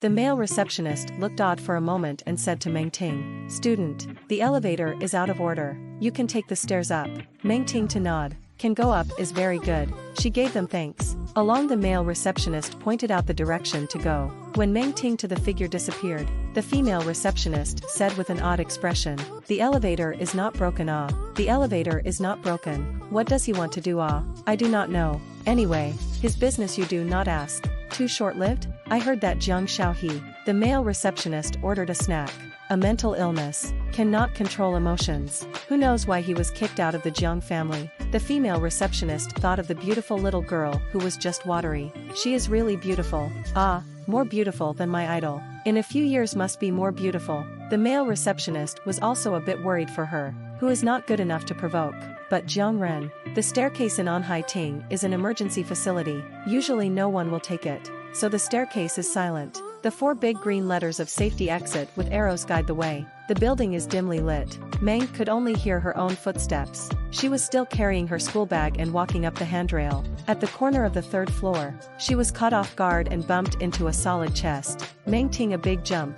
The male receptionist looked odd for a moment and said to Meng Ting, "Student, the elevator is out of order. You can take the stairs up." Meng Ting to nod. "Can go up is very good." She gave them thanks. Along the male receptionist pointed out the direction to go. When Meng Ting to the figure disappeared, the female receptionist said with an odd expression, "The elevator is not broken ah. The elevator is not broken. What does he want to do ah? I do not know. Anyway, his business you do not ask. Too short-lived? I heard that Jiang Xiaohe." The male receptionist ordered a snack. A mental illness. Cannot control emotions. Who knows why he was kicked out of the Jiang family? The female receptionist thought of the beautiful little girl who was just watery. She is really beautiful. Ah, more beautiful than my idol. In a few years must be more beautiful. The male receptionist was also a bit worried for her, who is not good enough to provoke. But Jiang Ren, the staircase in Anhaiting is an emergency facility. Usually no one will take it. So the staircase is silent. The 4 big green letters of safety exit with arrows guide the way. The building is dimly lit. Meng could only hear her own footsteps. She was still carrying her school bag and walking up the handrail. At the corner of the 3rd floor, she was caught off guard and bumped into a solid chest. Meng Ting a big jump.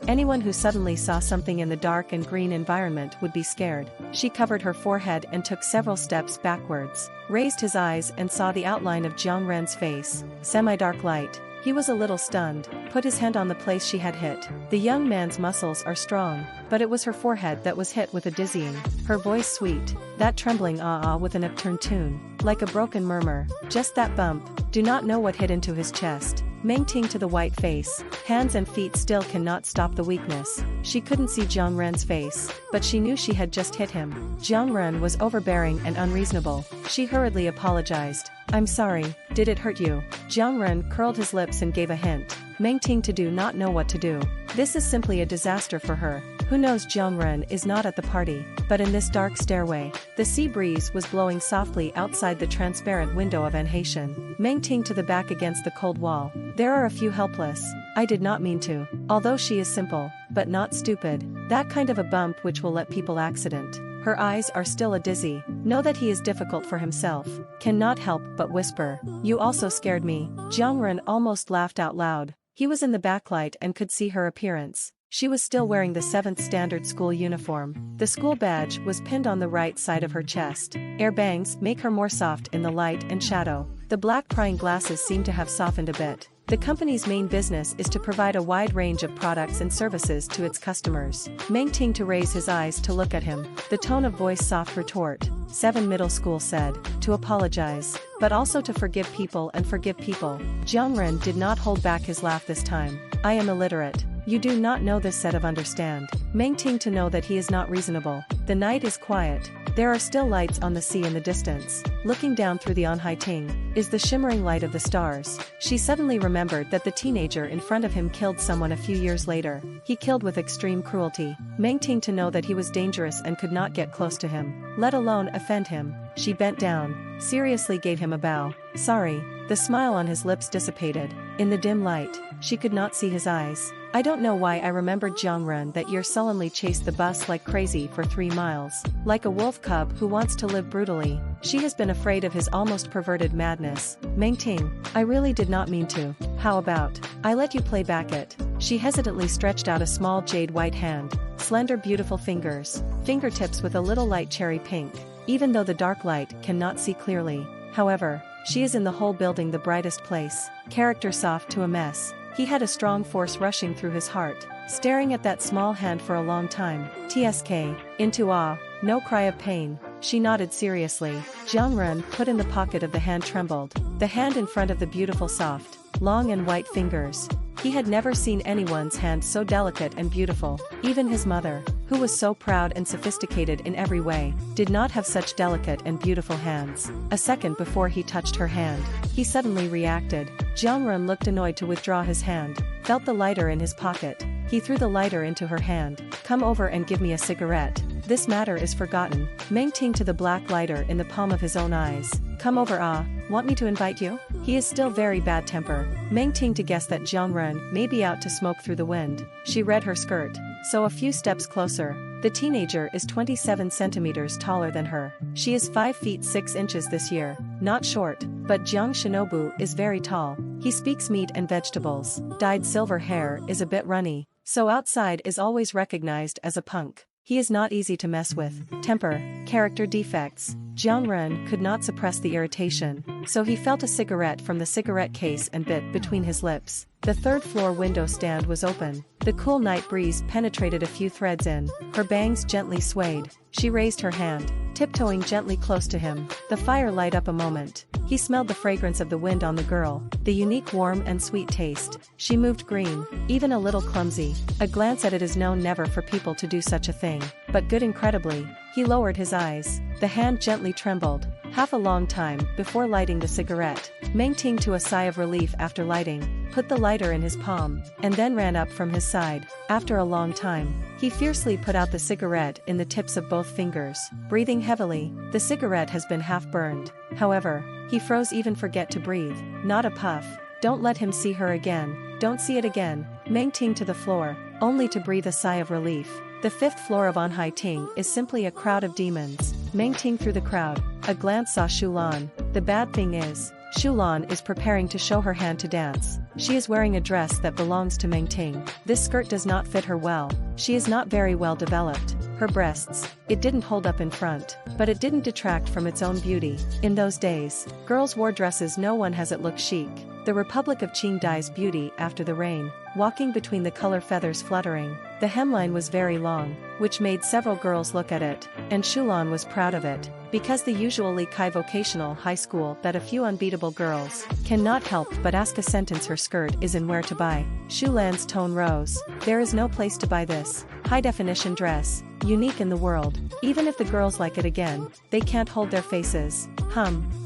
Anyone who suddenly saw something in the dark and green environment would be scared. She covered her forehead and took several steps backwards, raised his eyes and saw the outline of Jiang Ren's face. Semi-dark light. He was a little stunned, put his hand on the place she had hit. The young man's muscles are strong, but it was her forehead that was hit with a dizzying. Her voice sweet, that trembling with an upturned tune, like a broken murmur. Just that bump. Do not know what hit into his chest. Meng Ting to the white face. Hands and feet still cannot stop the weakness. She couldn't see Jiang Ren's face, but she knew she had just hit him. Jiang Ren was overbearing and unreasonable. She hurriedly apologized. "I'm sorry, did it hurt you?" Jiang Ren curled his lips and gave a hint. Meng Ting to do not know what to do. This is simply a disaster for her. Who knows Jiang Ren is not at the party, but in this dark stairway. The sea breeze was blowing softly outside the transparent window of Anhaitian. Meng Ting to the back against the cold wall. There are a few helpless. I did not mean to. Although she is simple, but not stupid. That kind of a bump which will let people accident. Her eyes are still a dizzy. Know that he is difficult for himself. Cannot help but whisper. "You also scared me." Jiang Ren almost laughed out loud. He was in the backlight and could see her appearance. She was still wearing the 7th standard school uniform. The school badge was pinned on the right side of her chest. Air bangs make her more soft in the light and shadow. The black prying glasses seem to have softened a bit. The company's main business is to provide a wide range of products and services to its customers. Meng Ting to raise his eyes to look at him. The tone of voice soft retort. 7 middle school said. To apologize, but also to forgive people and forgive people. Jiang Ren did not hold back his laugh this time. "I am illiterate. You do not know this set of understand." Meng Ting to know that he is not reasonable. The night is quiet. There are still lights on the sea in the distance. Looking down through the Anhaiting is the shimmering light of the stars. She suddenly remembered that the teenager in front of him killed someone a few years later. He killed with extreme cruelty. Meng Ting to know that he was dangerous and could not get close to him, let alone offend him. She bent down, seriously gave him a bow. "Sorry." The smile on his lips dissipated. In the dim light, she could not see his eyes. "I don't know why I remembered Jiang Ren that year sullenly chased the bus like crazy for 3 miles. Like a wolf cub who wants to live brutally. She has been afraid of his almost perverted madness." Meng Ting, "I really did not mean to. How about I let you play back it?" She hesitantly stretched out a small jade white hand. Slender beautiful fingers. Fingertips with a little light cherry pink. Even though the dark light cannot see clearly. However, she is in the whole building the brightest place. Character soft to a mess. He had a strong force rushing through his heart, staring at that small hand for a long time. TSK, into awe, no cry of pain. She nodded seriously. Jiang Ren put in the pocket of the hand trembled. The hand in front of the beautiful soft, long and white fingers. He had never seen anyone's hand so delicate and beautiful. Even his mother, who was so proud and sophisticated in every way, did not have such delicate and beautiful hands. A second before he touched her hand, he suddenly reacted. Jiang Ren looked annoyed to withdraw his hand, felt the lighter in his pocket. He threw the lighter into her hand. "Come over and give me a cigarette. This matter is forgotten." Meng Ting to the black lighter in the palm of his own eyes. "Come over want me to invite you?" He is still very bad temper. Meng Ting to guess that Jiang Ren may be out to smoke through the wind. She read her skirt. So a few steps closer. The teenager is 27 centimeters taller than her. She is 5 feet 6 inches this year. Not short, but Jiang Shinobu is very tall. He speaks meat and vegetables. Dyed silver hair is a bit runny, so outside is always recognized as a punk. He is not easy to mess with. Temper, character defects. Jiang Ren could not suppress the irritation, so he felt a cigarette from the cigarette case and bit between his lips. The third-floor window stand was open. The cool night breeze penetrated a few threads in. Her bangs gently swayed. She raised her hand, tiptoeing gently close to him. The fire light up a moment. He smelled the fragrance of the wind on the girl, the unique warm and sweet taste. She moved green, even a little clumsy. A glance at it is known never for people to do such a thing, but good incredibly. He lowered his eyes. The hand gently trembled, half a long time before lighting the cigarette. Mengting to a sigh of relief after lighting, put the lighter in his palm, and then ran up from his side. After a long time, he fiercely put out the cigarette in the tips of both fingers. Breathing heavily, the cigarette has been half burned. However, he froze even forget to breathe. Not a puff. Don't let him see her again. Don't see it again. Mengting to the floor, only to breathe a sigh of relief. The 5th floor of Anhai Ting is simply a crowd of demons. Mengting through the crowd. A glance saw Shulan. The bad thing is, Shulan is preparing to show her hand to dance. She is wearing a dress that belongs to Mengting. This skirt does not fit her well. She is not very well developed. Her breasts, it didn't hold up in front, but it didn't detract from its own beauty. In those days, girls wore dresses no one has it look chic. The Republic of Qing dyes beauty after the rain, walking between the color feathers fluttering. The hemline was very long, which made several girls look at it, and Shulan was proud of it, because the usually Kai vocational high school that a few unbeatable girls cannot help but ask a sentence her skirt is in where to buy. Shulan's tone rose. There is no place to buy this high-definition dress, unique in the world. Even if the girls like it again, they can't hold their faces.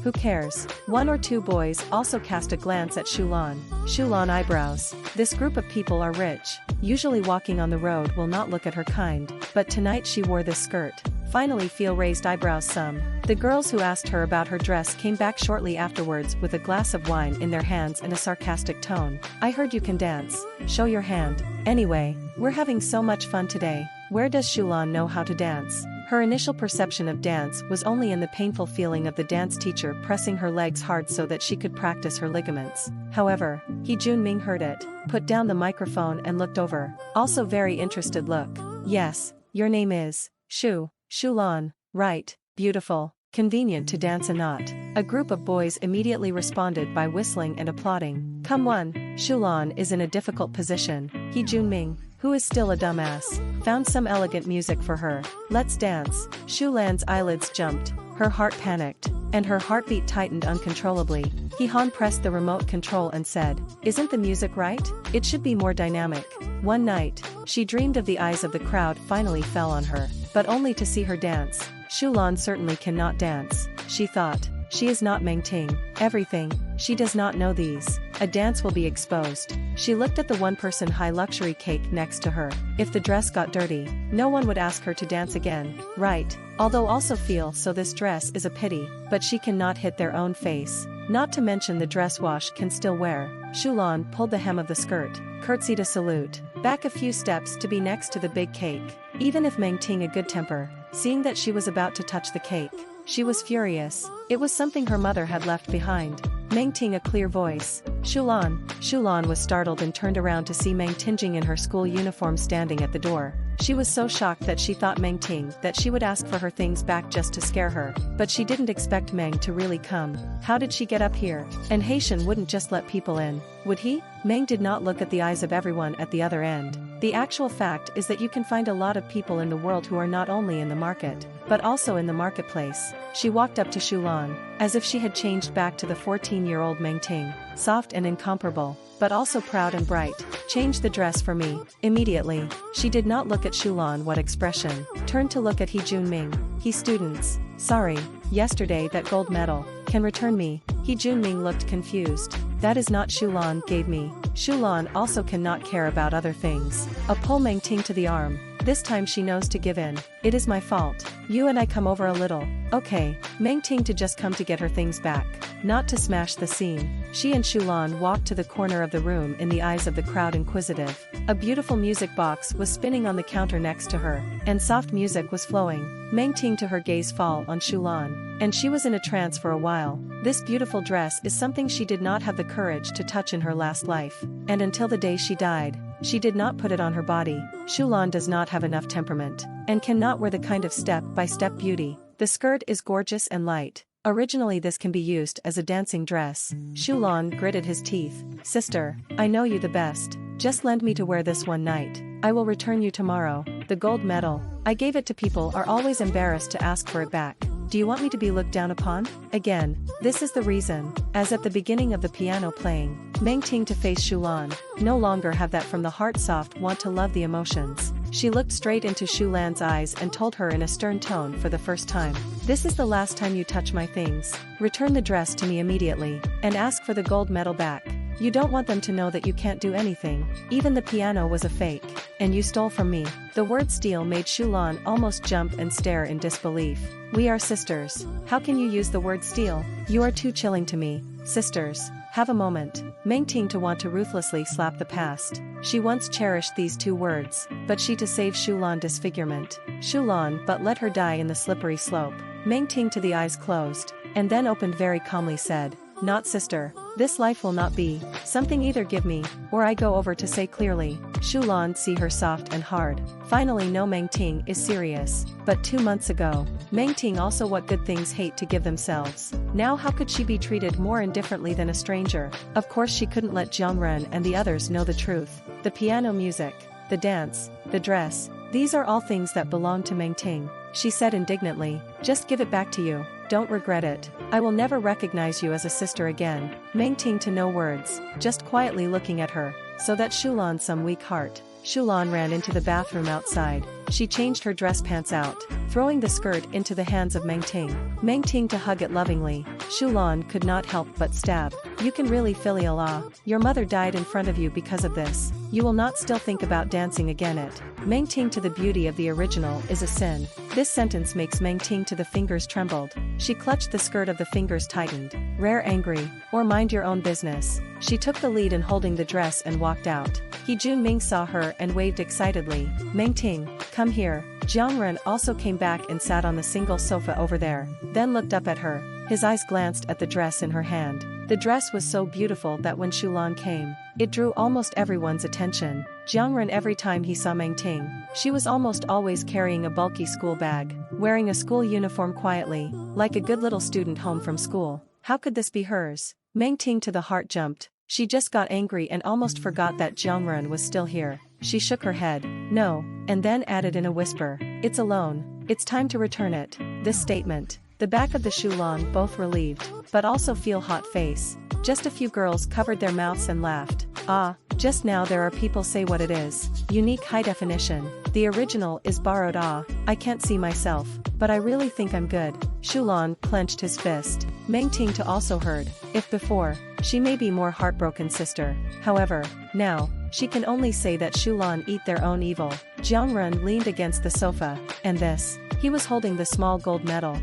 Who cares? 1 or 2 boys also cast a glance at Shulan. Shulan eyebrows. This group of people are rich. Usually walking on the road will not look at her kind, but tonight she wore this skirt. Finally feel raised eyebrows some. The girls who asked her about her dress came back shortly afterwards with a glass of wine in their hands and a sarcastic tone. I heard you can dance. Show your hand. Anyway, we're having so much fun today. Where does Shulan know how to dance? Her initial perception of dance was only in the painful feeling of the dance teacher pressing her legs hard so that she could practice her ligaments. However, He Junming heard it, put down the microphone and looked over. Also very interested look. Yes, your name is Shulan, right, beautiful, convenient to dance a knot. A group of boys immediately responded by whistling and applauding. Come on, Shulan is in a difficult position. He Junming, who is still a dumbass, found some elegant music for her. Let's dance. Shulan's eyelids jumped, her heart panicked, and her heartbeat tightened uncontrollably. He Han pressed the remote control and said, isn't the music right? It should be more dynamic. One night, she dreamed of the eyes of the crowd finally fell on her, but only to see her dance. Shulan certainly cannot dance, she thought. She is not Mengting. Everything, she does not know these. A dance will be exposed. She looked at the one-person high luxury cake next to her. If the dress got dirty, no one would ask her to dance again. Right, although also feel so this dress is a pity, but she cannot hit their own face. Not to mention the dress wash can still wear. Shulan pulled the hem of the skirt, curtsied a salute, back a few steps to be next to the big cake. Even if Mengting a good temper, seeing that she was about to touch the cake, she was furious. It was something her mother had left behind. Mengting a clear voice. Shulan was startled and turned around to see Mengting in her school uniform standing at the door. She was so shocked that she thought Mengting that she would ask for her things back just to scare her, but she didn't expect Meng to really come. How did she get up here? And Haitian wouldn't just let people in, would he? Meng did not look at the eyes of everyone at the other end. The actual fact is that you can find a lot of people in the world who are not only in the market, but also in the marketplace. She walked up to Shulan, as if she had changed back to the 14-year-old Mengting, soft and incomparable, but also proud and bright. Change the dress for me, immediately. She did not look at Shulan. What expression? Turned to look at He Junming. He students. Sorry, yesterday that gold medal. Can return me. He Junming looked confused. That is not Shulan gave me. Shulan also cannot care about other things. A pull Mengting to the arm. This time she knows to give in. It is my fault. You and I come over a little. Okay, Mengting to just come to get her things back. Not to smash the scene. She and Shulan walked to the corner of the room in the eyes of the crowd inquisitive. A beautiful music box was spinning on the counter next to her, and soft music was flowing. Mengting to her gaze fall on Shulan, and she was in a trance for a while. This beautiful dress is something she did not have the courage to touch in her last life, and until the day she died, she did not put it on her body. Shulan does not have enough temperament, and cannot wear the kind of step-by-step beauty. The skirt is gorgeous and light. Originally this can be used as a dancing dress. Shulan gritted his teeth. Sister, I know you the best. Just lend me to wear this one night. I will return you tomorrow. The gold medal. I gave it to people are always embarrassed to ask for it back. Do you want me to be looked down upon? Again, this is the reason, as at the beginning of the piano playing, Mengting to face Shulan, no longer have that from the heart soft want to love the emotions. She looked straight into Shulan's eyes and told her in a stern tone for the first time. This is the last time you touch my things. Return the dress to me immediately, and ask for the gold medal back. You don't want them to know that you can't do anything. Even the piano was a fake, and you stole from me. The word steal made Shulan almost jump and stare in disbelief. We are sisters. How can you use the word steal? You are too chilling to me. Sisters, have a moment. Mengting to want to ruthlessly slap the past. She once cherished these two words, but she to save Shulan disfigurement. Shulan but let her die in the slippery slope. Mengting to the eyes closed, and then opened very calmly said, not sister. This life will not be. Something either give me, or I go over to say clearly. Shulan see her soft and hard. Finally no Mengting is serious. But 2 months ago, Mengting also what good things hate to give themselves. Now how could she be treated more indifferently than a stranger? Of course she couldn't let Jiangren and the others know the truth. The piano music, the dance, the dress, these are all things that belong to Mengting. She said indignantly, just give it back to you. Don't regret it. I will never recognize you as a sister again. Mengting to no words, just quietly looking at her, so that Shulan some weak heart. Shulan ran into the bathroom outside. She changed her dress pants out, throwing the skirt into the hands of Mengting. Mengting to hug it lovingly. Shulan could not help but stab. You can really filial ah. Your mother died in front of you because of this. You will not still think about dancing again it. Mengting to the beauty of the original is a sin. This sentence makes Mengting to the fingers trembled. She clutched the skirt of the fingers tightened. Rare angry, or mind your own business. She took the lead in holding the dress and walked out. He Junming saw her and waved excitedly. Mengting, come here. Jiangren also came back and sat on the single sofa over there, then looked up at her. His eyes glanced at the dress in her hand. The dress was so beautiful that when Shulan came, it drew almost everyone's attention. Jiangren every time he saw Mengting, she was almost always carrying a bulky school bag, wearing a school uniform quietly, like a good little student home from school. How could this be hers? Mengting to the heart jumped. She just got angry and almost forgot that Jiangren was still here. She shook her head, no, and then added in a whisper, it's alone. It's time to return it. This statement, the back of the Shulan both relieved, but also feel hot face. Just a few girls covered their mouths and laughed. Ah, just now there are people say what it is. Unique high definition. The original is borrowed ah, I can't see myself, but I really think I'm good. Shulan clenched his fist. Mengting to also heard, if before, she may be more heartbroken sister. However, now, she can only say that Shulan eat their own evil. Jiangren leaned against the sofa, and this. He was holding the small gold medal.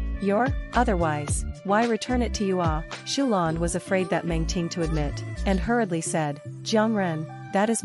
Otherwise, why return it to you ah? Shulan was afraid that Mengting to admit, and hurriedly said, Jiangren, that is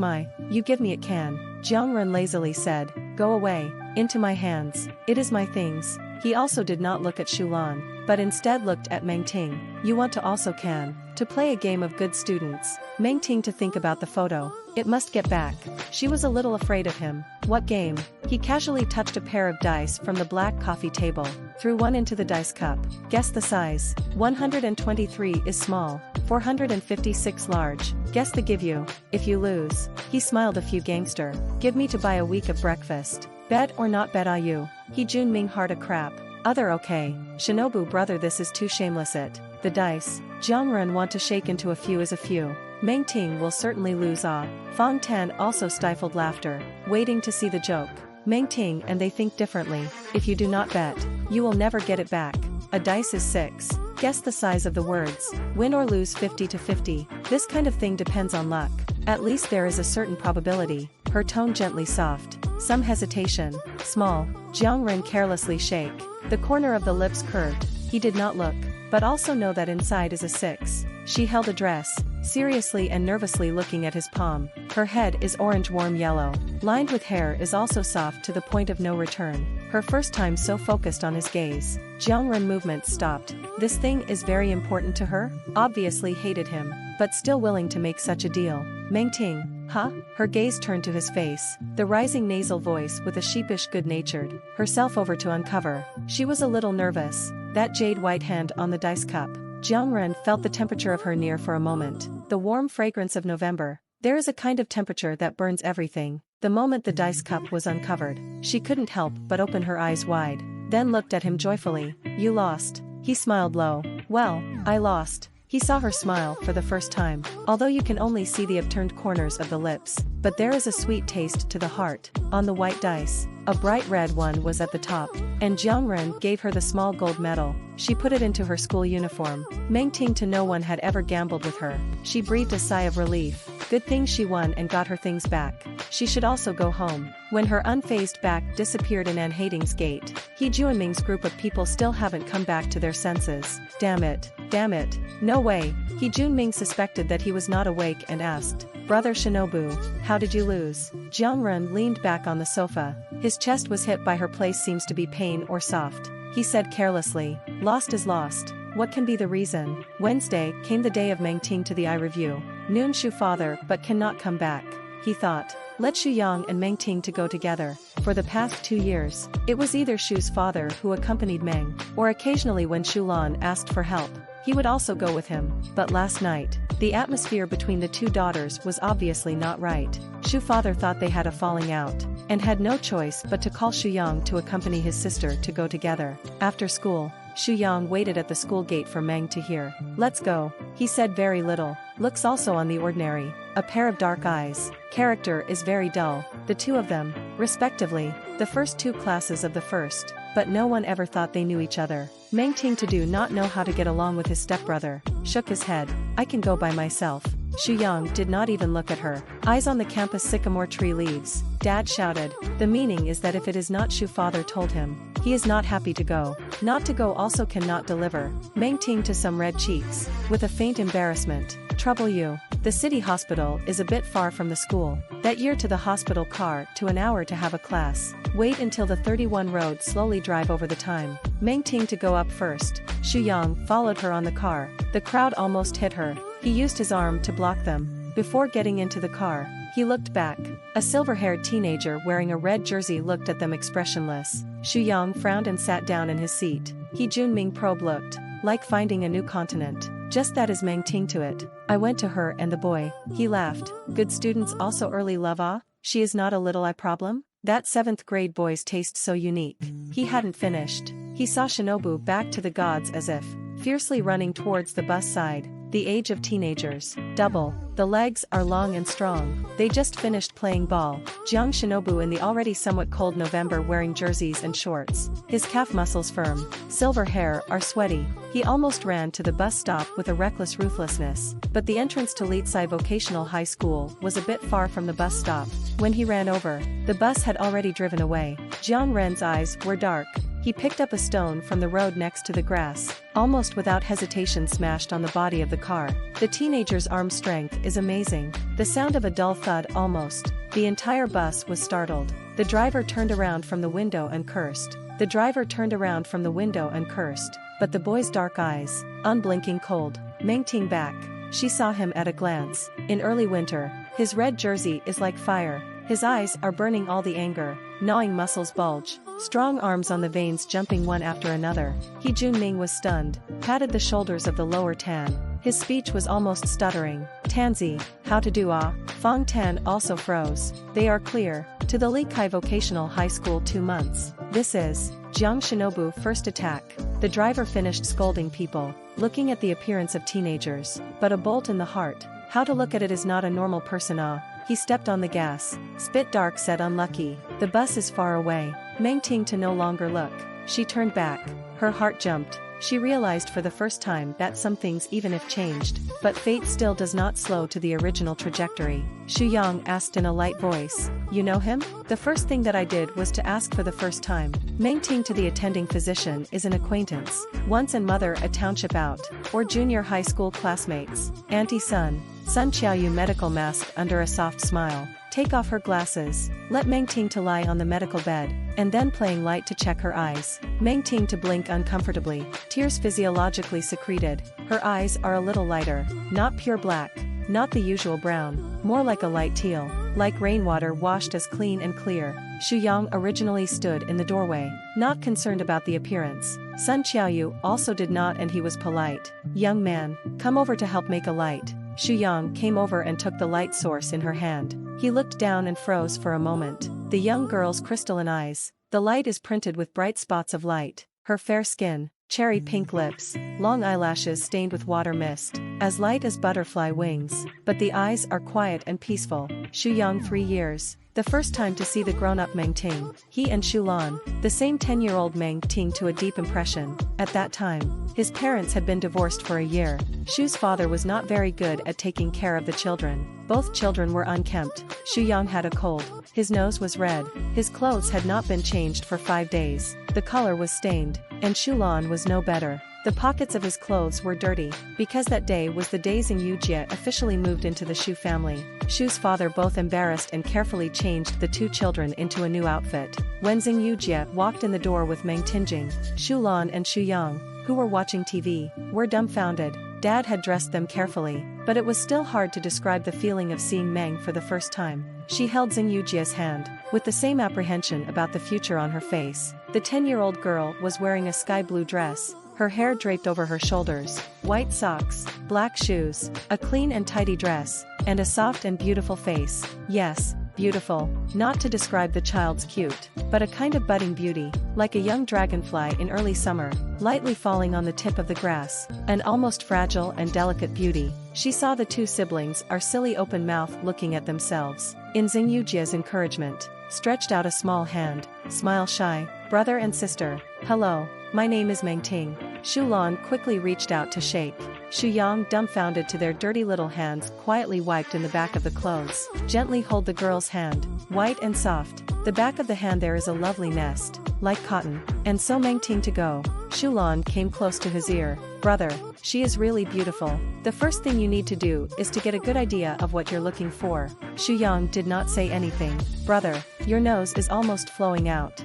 you give me it can. Jiangren lazily said, go away, into my hands, it is my things. He also did not look at Shulan, but instead looked at Mengting. You want to also can, to play a game of good students. Mengting to think about the photo, it must get back. She was a little afraid of him. What game? He casually touched a pair of dice from the black coffee table, threw one into the dice cup. Guess the size. 123 is small, 456 large. Guess the give you, if you lose. He smiled a few gangster. Give me to buy a week of breakfast. Bet or not bet are you? He Junming heart a crap. Other okay. Shinobu brother this is too shameless it. The dice. Jiangren want to shake into a few is a few. Mengting will certainly lose ah. Fang Tan also stifled laughter, waiting to see the joke. Mengting and they think differently. If you do not bet, you will never get it back. A dice is 6. Guess the size of the words. Win or lose 50 to 50. This kind of thing depends on luck. At least there is a certain probability. Her tone gently soft. Some hesitation. Small. Jiangren carelessly shake. The corner of the lips curved. He did not look, but also know that inside is a 6. She held a dress, seriously and nervously looking at his palm. Her head is orange warm yellow, lined with hair is also soft to the point of no return. Her first time so focused on his gaze. Jiangren movement stopped. This thing is very important to her? Obviously hated him, but still willing to make such a deal. Mengting, huh? Her gaze turned to his face, the rising nasal voice with a sheepish good-natured, herself over to uncover. She was a little nervous, that jade white hand on the dice cup. Jiangren felt the temperature of her near for a moment, the warm fragrance of November. There is a kind of temperature that burns everything. The moment the dice cup was uncovered, she couldn't help but open her eyes wide, then looked at him joyfully. You lost. He smiled low. Well, I lost. He saw her smile for the first time, although you can only see the upturned corners of the lips, but there is a sweet taste to the heart. On the white dice, a bright red one was at the top, and Jiangren gave her the small gold medal. She put it into her school uniform. Mengting to no one had ever gambled with her. She breathed a sigh of relief. Good thing she won and got her things back. She should also go home. When her unfazed back disappeared in An Hating's gate, He Juanming's group of people still haven't come back to their senses. Damn it. Damn it. No way. He Junming suspected that he was not awake and asked, Brother Shinobu, how did you lose? Jiangren leaned back on the sofa. His chest was hit by her place seems to be pain or soft. He said carelessly, lost is lost. What can be the reason? Wednesday came the day of Mengting to the eye review. Noon Shu father but cannot come back. He thought, let Shu Yang and Mengting to go together. For the past 2 years, it was either Shu's father who accompanied Meng, or occasionally when Shu Lan asked for help, he would also go with him. But last night, the atmosphere between the two daughters was obviously not right. Shu father thought they had a falling out, and had no choice but to call Shu Yang to accompany his sister to go together. After school, Shu Yang waited at the school gate for Meng to hear. Let's go. He said very little. Looks also on the ordinary. A pair of dark eyes. Character is very dull. The two of them, respectively, the first 2 classes of the first, but no one ever thought they knew each other. Mengting to do not know how to get along with his stepbrother, shook his head. I can go by myself. Shu Yang did not even look at her. Eyes on the campus sycamore tree leaves. Dad shouted. The meaning is that if it is not Shu father told him, he is not happy to go. Not to go also cannot deliver. Mengting to some red cheeks, with a faint embarrassment. Trouble you. The city hospital is a bit far from the school. That year to the hospital car to an hour to have a class. Wait until the 31 road slowly drive over the time. Mengting to go up first. Shu Yang followed her on the car. The crowd almost hit her. He used his arm to block them. Before getting into the car, he looked back. A silver-haired teenager wearing a red jersey looked at them expressionless. Shu Yang frowned and sat down in his seat. He Junming probe looked like finding a new continent. Just that is Mengting to it. I went to her and the boy. He laughed. Good students also early love ah? She is not a little eye problem? That 7th grade boy's taste so unique. He hadn't finished. He saw Shinobu back to the gods as if, fiercely running towards the bus side. The age of teenagers. Double. The legs are long and strong. They just finished playing ball. Jiang Shinobu in the already somewhat cold November wearing jerseys and shorts. His calf muscles firm. Silver hair are sweaty. He almost ran to the bus stop with a reckless ruthlessness. But the entrance to Litsai Vocational High School was a bit far from the bus stop. When he ran over, the bus had already driven away. Jiang Ren's eyes were dark. He picked up a stone from the road next to the grass, almost without hesitation smashed on the body of the car. The teenager's arm strength is amazing. The sound of a dull thud almost. The entire bus was startled. The driver turned around from the window and cursed. The driver turned around from the window and cursed. But the boy's dark eyes, unblinking cold. Mengting back. She saw him at a glance. In early winter, his red jersey is like fire. His eyes are burning all the anger. Gnawing muscles bulge. Strong arms on the veins jumping one after another. He Junming was stunned, patted the shoulders of the lower Tan. His speech was almost stuttering. Tanzi, how to do ah? Fong Tan also froze. They are clear. To the Likai Vocational High School 2 months. This is Jiang Shinobu first attack. The driver finished scolding people, looking at the appearance of teenagers. But a bolt in the heart. How to look at it is not a normal person ah. He stepped on the gas. Spit Dark said unlucky. The bus is far away. Mengting to no longer look. She turned back. Her heart jumped. she realized for the first time that some things even if changed, but fate still does not slow to the original trajectory. Shu Yang asked in a light voice, "You know him?" "The first thing that I did was to ask for the first time." Meng Ting to the attending physician is an acquaintance. Once and mother a township out, or junior high school classmates. Auntie Sun. Sun Qiaoyu medical mask under a soft smile. Take off her glasses. Let Meng Ting to lie on the medical bed, and then playing light to check her eyes. Meng Ting to blink uncomfortably. Tears physiologically secreted. Her eyes are a little lighter. Not pure black. Not the usual brown. More like a light teal. Like rainwater washed as clean and clear. Shu Yang originally stood in the doorway, not concerned about the appearance. Sun Qiaoyu also did not, and he was polite. "Young man, come over to help make a light." Shu Yang came over and took the light source in her hand. He looked down and froze for a moment. The young girl's crystalline eyes. The light is printed with bright spots of light. Her fair skin, cherry pink lips, long eyelashes stained with water mist, as light as butterfly wings. But the eyes are quiet and peaceful. Shu Yang 3 years. The first time to see the grown-up Meng Ting. He and Shu Lan, the same 10-year-old Meng Ting, to a deep impression. At that time, his parents had been divorced for a year. Shu's father was not very good at taking care of the children. Both children were unkempt. Shu Yang had a cold. His nose was red. His clothes had not been changed for 5 days. The color was stained. And Shu Lan was no better. The pockets of his clothes were dirty, because that day was the day Xing Yujie officially moved into the Shu family. Shu's father both embarrassed and carefully changed the 2 children into a new outfit. When Xing Yujie walked in the door with Meng Tingjing, Shu Lan and Shu Yang, who were watching TV, were dumbfounded. Dad had dressed them carefully, but it was still hard to describe the feeling of seeing Meng for the first time. She held Xing Yujie's hand, with the same apprehension about the future on her face. The 10-year-old girl was wearing a sky blue dress, her hair draped over her shoulders, white socks, black shoes, a clean and tidy dress, and a soft and beautiful face. Yes, beautiful, not to describe the child's cute, but a kind of budding beauty, like a young dragonfly in early summer, lightly falling on the tip of the grass, an almost fragile and delicate beauty. She saw the 2 siblings, our silly open mouth looking at themselves. In Xing Yujie's encouragement, stretched out a small hand, smile shy, brother and sister, hello, my name is Meng Ting. Shu Lan quickly reached out to shake. Shu Yang, dumbfounded to their dirty little hands, quietly wiped in the back of the clothes. Gently hold the girl's hand, white and soft. The back of the hand there is a lovely nest, like cotton. And so Meng Ting to go. Shu Lan came close to his ear. Brother, she is really beautiful. The first thing you need to do is to get a good idea of what you're looking for. Shu Yang did not say anything. Brother, your nose is almost flowing out.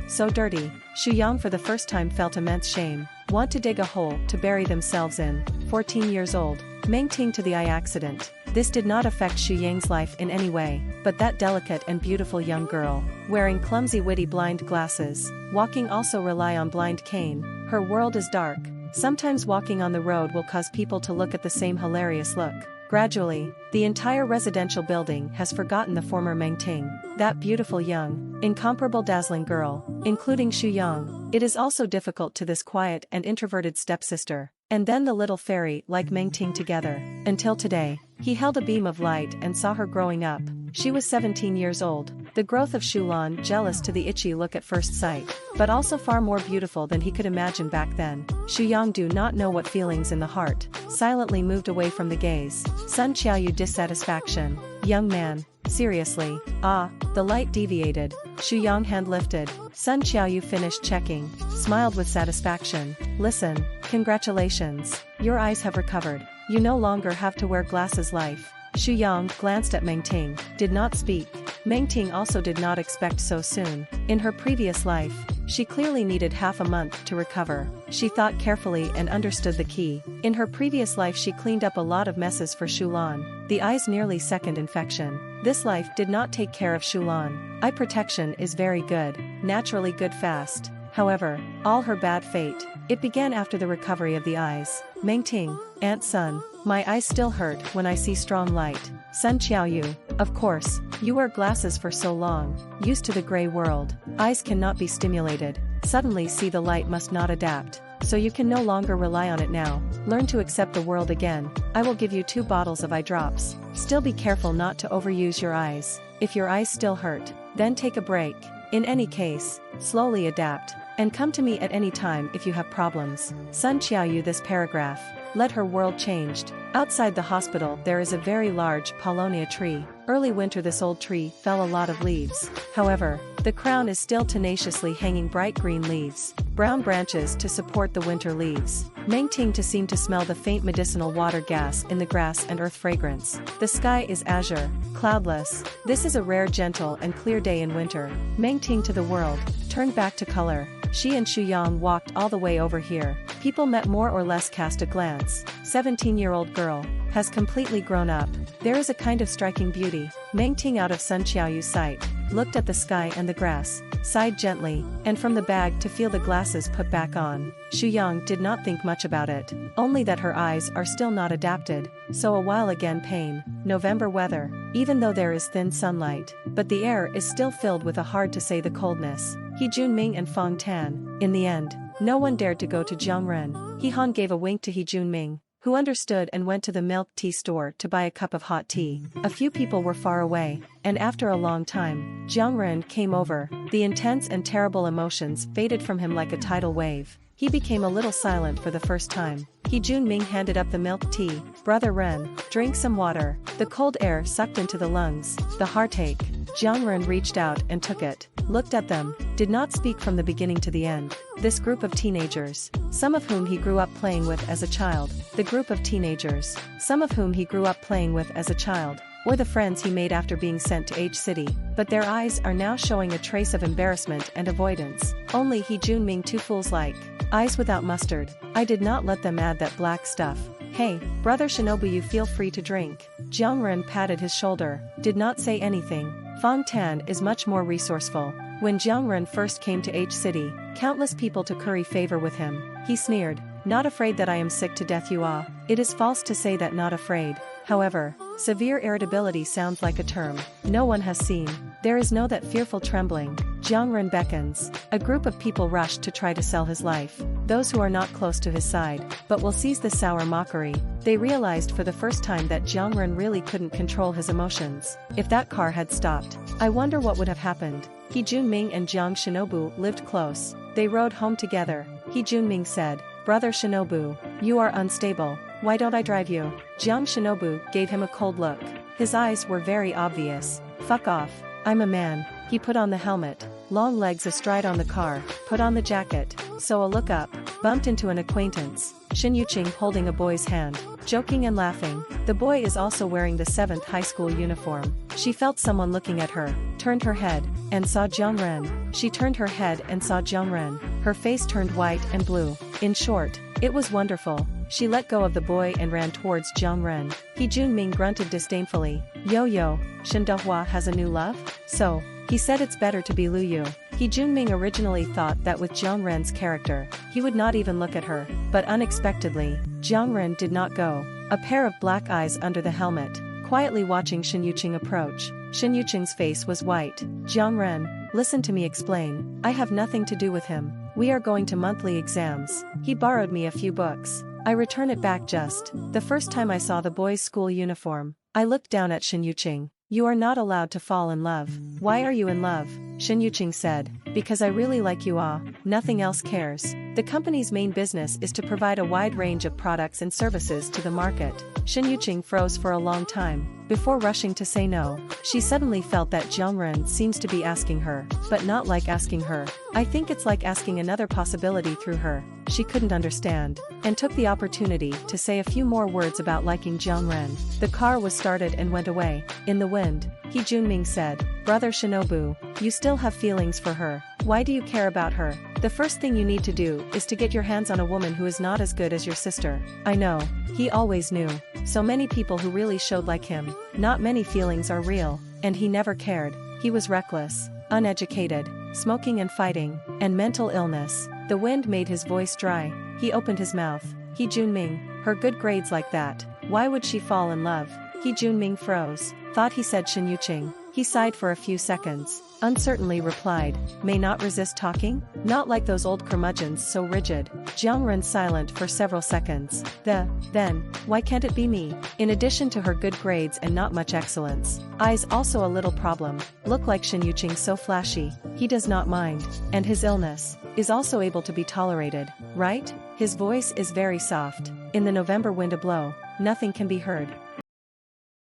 So dirty. Shu Yang for the first time felt immense shame. Want to dig a hole to bury themselves in. 14 years old. Meng Ting to the eye accident. This did not affect Shu Yang's life in any way, but that delicate and beautiful young girl, wearing clumsy witty blind glasses, walking also rely on blind cane, her world is dark. Sometimes walking on the road will cause people to look at the same hilarious look. Gradually, the entire residential building has forgotten the former Meng Ting, that beautiful young, incomparable dazzling girl, including Shu Yang. It is also difficult to this quiet and introverted stepsister, and then the little fairy like Meng Ting together, until today. He held a beam of light and saw her growing up. She was 17 years old, the growth of Shu Lan jealous to the itchy look at first sight, but also far more beautiful than he could imagine back then. Shu Yang do not know what feelings in the heart, silently moved away from the gaze. Sun Qiaoyu dissatisfaction. Young man, seriously, the light deviated. Shu Yang hand lifted. Sun Qiaoyu finished checking, smiled with satisfaction. Listen, congratulations, your eyes have recovered. You no longer have to wear glasses. Life. Shu Yang glanced at Meng Ting, did not speak. Meng Ting also did not expect so soon. In her previous life, she clearly needed half a month to recover. She thought carefully and understood the key. In her previous life she cleaned up a lot of messes for Shu Lan. The eye's nearly second infection. This life did not take care of Shu Lan. Eye protection is very good, naturally good fast. However, all her bad fate, it began after the recovery of the eyes. Meng Ting, Aunt Sun, my eyes still hurt when I see strong light. Sun Qiaoyu, of course, you wear glasses for so long, used to the gray world. Eyes cannot be stimulated. Suddenly see the light must not adapt. So you can no longer rely on it now. Learn to accept the world again. I will give you 2 bottles of eye drops. Still be careful not to overuse your eyes. If your eyes still hurt, then take a break. In any case, slowly adapt. And come to me at any time if you have problems. Sun Qiaoyu this paragraph. Let her world changed. Outside the hospital there is a very large paulownia tree. Early winter this old tree fell a lot of leaves. However, the crown is still tenaciously hanging bright green leaves. Brown branches to support the winter leaves. Mengting to seem to smell the faint medicinal water gas in the grass and earth fragrance. The sky is azure, cloudless. This is a rare gentle and clear day in winter. Mengting to the world, turned back to color. She and Xu Yang walked all the way over here. People met more or less cast a glance. 17-year-old girl, has completely grown up. There is a kind of striking beauty. Mengting out of Sun Qiaoyu's sight, looked at the sky and the grass, sighed gently, and from the bag to feel the glasses put back on. Xu Yang did not think much about it, only that her eyes are still not adapted, so a while again pain. November weather, even though there is thin sunlight, but the air is still filled with a hard-to-say the coldness. He Junming and Feng Tan, in the end, no one dared to go to Jiangren. He Han gave a wink to He Junming, who understood and went to the milk tea store to buy a cup of hot tea. A few people were far away, and after a long time, Jiangren came over. The intense and terrible emotions faded from him like a tidal wave. He became a little silent for the first time. He Junming handed up the milk tea. Brother Ren, drink some water. The cold air sucked into the lungs, the heartache. Jiangren reached out and took it, looked at them, did not speak from the beginning to the end. This group of teenagers, some of whom he grew up playing with as a child, the group of teenagers, some of whom he grew up playing with as a child, or the friends he made after being sent to H City, but their eyes are now showing a trace of embarrassment and avoidance. Only He Junming two fools like eyes without mustard. I did not let them add that black stuff. Hey, brother Shinobu, you feel free to drink. Jiangren patted his shoulder, did not say anything. Feng Tan is much more resourceful. When Jiangren first came to H City, countless people to curry favor with him. He sneered, not afraid that I am sick to death you are. It is false to say that not afraid. However, severe irritability sounds like a term no one has seen. There is no that fearful trembling. Jiangren beckons. A group of people rush to try to sell his life. Those who are not close to his side, but will seize the sour mockery. They realized for the first time that Jiangren really couldn't control his emotions. If that car had stopped, I wonder what would have happened. He Junming and Jiang Shinobu lived close. They rode home together. He Junming said, Brother Shinobu, you are unstable. Why don't I drive you? Jiang Shinobu gave him a cold look. His eyes were very obvious. Fuck off. I'm a man. He put on the helmet, long legs astride on the car, put on the jacket. So a look up, bumped into an acquaintance. Shin Yuqing holding a boy's hand, joking and laughing. The boy is also wearing the 7th high school uniform. She felt someone looking at her, turned her head, and saw Jiangren. She turned her head and saw Jiangren. Her face turned white and blue. In short, it was wonderful. She let go of the boy and ran towards Jiangren. He Junming grunted disdainfully. Yo, Shin Dehua has a new love? So, he said it's better to be Lu Yu. He Junming originally thought that with Jiangren's character, he would not even look at her, but unexpectedly, Jiangren did not go. A pair of black eyes under the helmet, quietly watching Shin Yuqing approach. Shin Yuqing's face was white. Jiangren, listen to me explain. I have nothing to do with him. We are going to monthly exams. He borrowed me a few books. I return it back just. The first time I saw the boy's school uniform, I looked down at Shin Yuqing. You are not allowed to fall in love. Why are you in love? Shin Yuqing said, because I really like you all, nothing else cares. The company's main business is to provide a wide range of products and services to the market. Shin Yuqing froze for a long time, before rushing to say no. She suddenly felt that Jiangren seems to be asking her, but not like asking her. I think it's like asking another possibility through her. She couldn't understand, and took the opportunity to say a few more words about liking Jiangren. The car was started and went away. In the wind, He Junming said, Brother Shinobu, you still have feelings for her. Why do you care about her? The first thing you need to do is to get your hands on a woman who is not as good as your sister. I know. He always knew. So many people who really showed like him. Not many feelings are real, and he never cared. He was reckless, uneducated, smoking and fighting, and mental illness. The wind made his voice dry. He opened his mouth. He Junming, her good grades like that. Why would she fall in love? He Junming froze. Thought he said Shin Yuqing. He sighed for a few seconds, uncertainly replied, may not resist talking? Not like those old curmudgeons so rigid. Jiangren silent for several seconds. Then, why can't it be me? In addition to her good grades and not much excellence, eyes also a little problem. Look like Shin Yuqing so flashy. He does not mind. And his illness. is also able to be tolerated, right? His voice is very soft. In the November wind a blow, nothing can be heard.